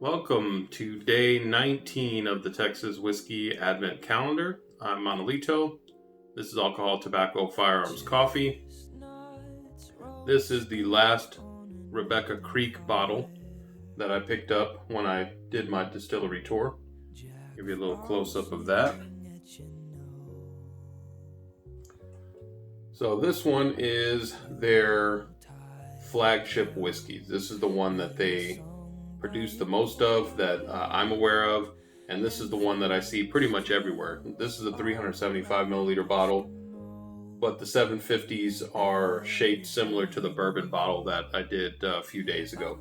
Welcome to day 19 of the Texas Whiskey Advent Calendar. I'm Manolito. This is Alcohol, Tobacco, Firearms, Coffee. This is the last Rebecca Creek bottle that I picked up when I did my distillery tour. Give you a little close-up of that. So this one is their flagship whiskeys. This is the one that they produce the most of that I'm aware of, and this is the one that I see pretty much everywhere. This is a 375 milliliter bottle, but the 750s are shaped similar to the bourbon bottle that I did a few days ago.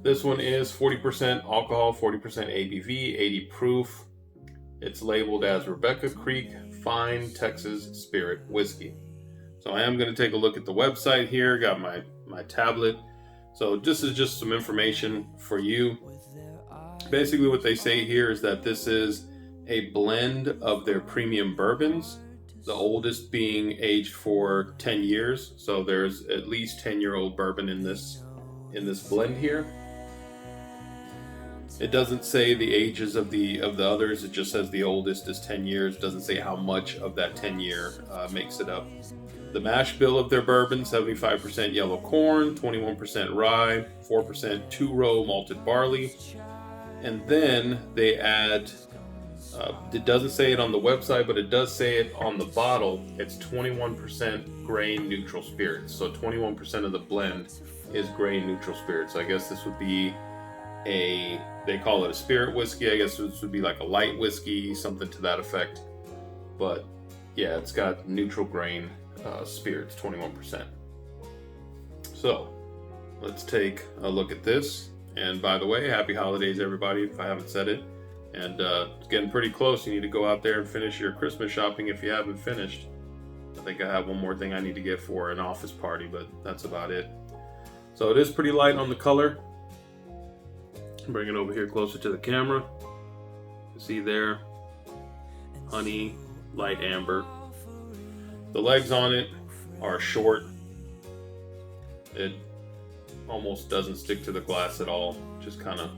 This one is 40% alcohol, 40% ABV, 80 proof. It's labeled as Rebecca Creek Fine Texas Spirit Whiskey. So I am going to take a look at the website here. Got my tablet. So this is just some information for you. Basically what they say here is that this is a blend of their premium bourbons, the oldest being aged for 10 years. So there's at least 10-year-old bourbon in this blend here. It doesn't say the ages of the others. It just says the oldest is 10 years. It doesn't say how much of that 10 year makes it up. The mash bill of their bourbon, 75% yellow corn, 21% rye, 4% two-row malted barley. And then they add, it doesn't say it on the website, but it does say it on the bottle. It's 21% grain neutral spirits. So 21% of the blend is grain neutral spirits. So I guess this would be they call it a spirit whiskey. I guess this would be like a light whiskey, something to that effect. But yeah, it's got neutral grain spirits, 21%. So let's take a look at this. And by the way, happy holidays, everybody, if I haven't said it. And it's getting pretty close. You need to go out there and finish your Christmas shopping if you haven't finished. I think I have one more thing I need to get for an office party, but that's about it. So it is pretty light on the color. Bring it over here closer to the camera. You see there, honey, light amber. The legs on it are short. It almost doesn't stick to the glass at all. Just kind of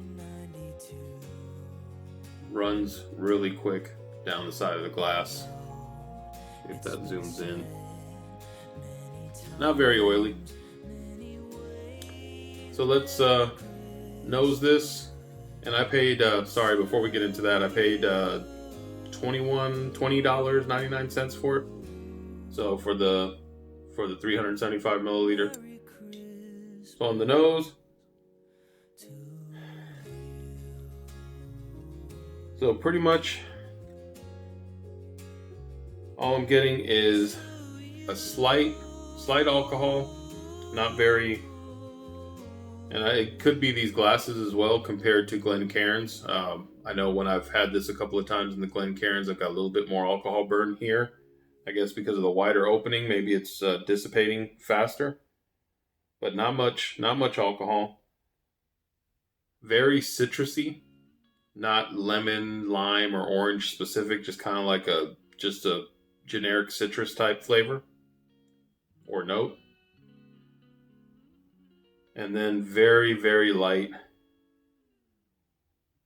runs really quick down the side of the glass. If that zooms in. Not very oily. So let's nose this. And I paid, sorry, before we get into that, I paid $20.99 for it. So for the 375 milliliter. So on the nose. So pretty much all I'm getting is a slight alcohol, not very, and it could be these glasses as well compared to Glencairn's. I know when I've had this a couple of times in the Glencairn's, I've got a little bit more alcohol burn here. I guess because of the wider opening, maybe it's dissipating faster, but not much alcohol. Very citrusy, not lemon, lime, or orange specific, just kind of like just a generic citrus type flavor or note. And then very, very light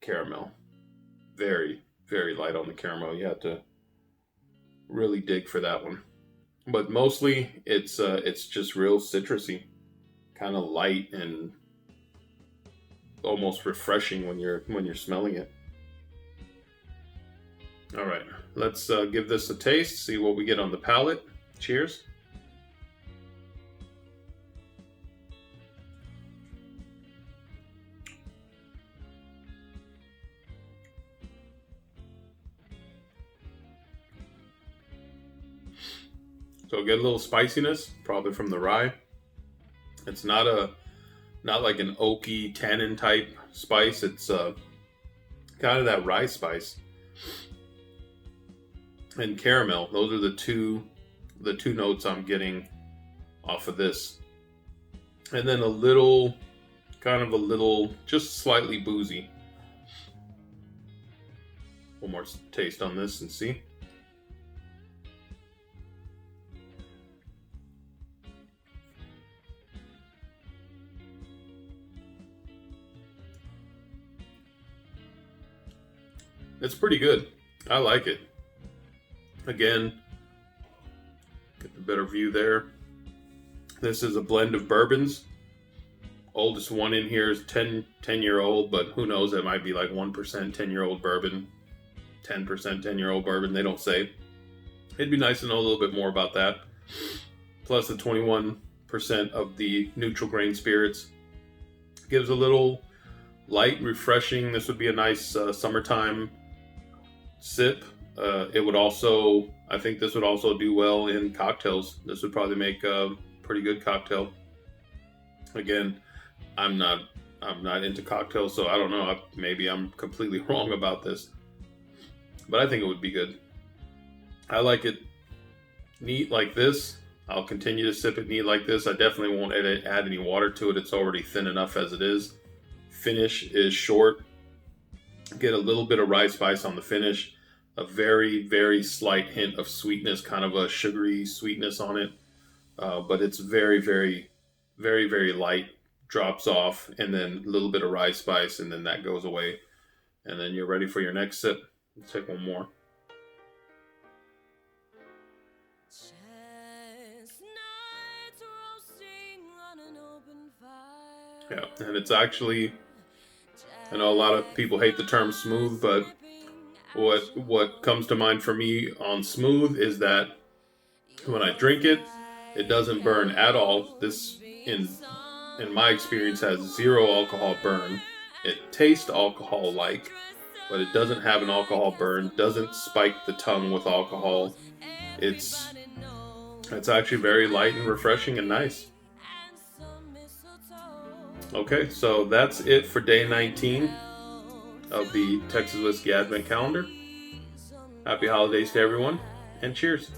caramel. Very, very light on the caramel. You have to really dig for that one. But mostly it's just real citrusy, kind of light and almost refreshing when you're smelling it. All right, let's give this a taste, see what we get on the palate. Cheers. So get a little spiciness, probably from the rye. It's not like an oaky tannin type spice. It's kind of that rye spice and caramel. Those are the two notes I'm getting off of this. And then a little, just slightly boozy. One more taste on this and see. It's pretty good. I like it. Again, get the better view there. This is a blend of bourbons. Oldest one in here is 10-year-old, but who knows? That might be like 1% 10-year-old bourbon, 10% 10-year-old bourbon. They don't say. It'd be nice to know a little bit more about that. Plus the 21% of the neutral grain spirits. Gives a little light, refreshing. This would be a nice summertime sip. It would also, I think this would also do well in cocktails. This would probably make a pretty good cocktail. Again, I'm not into cocktails, so I don't know. Maybe I'm completely wrong about this, but I think it would be good. I like it neat like this. I'll continue to sip it neat like this. I definitely won't add any water to it. It's already thin enough as it is. Finish is short. Get a little bit of rye spice on the finish. A very, very slight hint of sweetness, kind of a sugary sweetness on it. But it's very, very, very, very light. Drops off, and then a little bit of rye spice, and then that goes away. And then you're ready for your next sip. Let's take one more. Yeah, and it's actually, I know a lot of people hate the term smooth, but what comes to mind for me on smooth is that when I drink it, it doesn't burn at all. This, in my experience, has zero alcohol burn. It tastes alcohol-like, but it doesn't have an alcohol burn, doesn't spike the tongue with alcohol. It's actually very light and refreshing and nice. Okay, so that's it for day 19 of the Texas Whiskey Advent Calendar. Happy holidays to everyone, and cheers.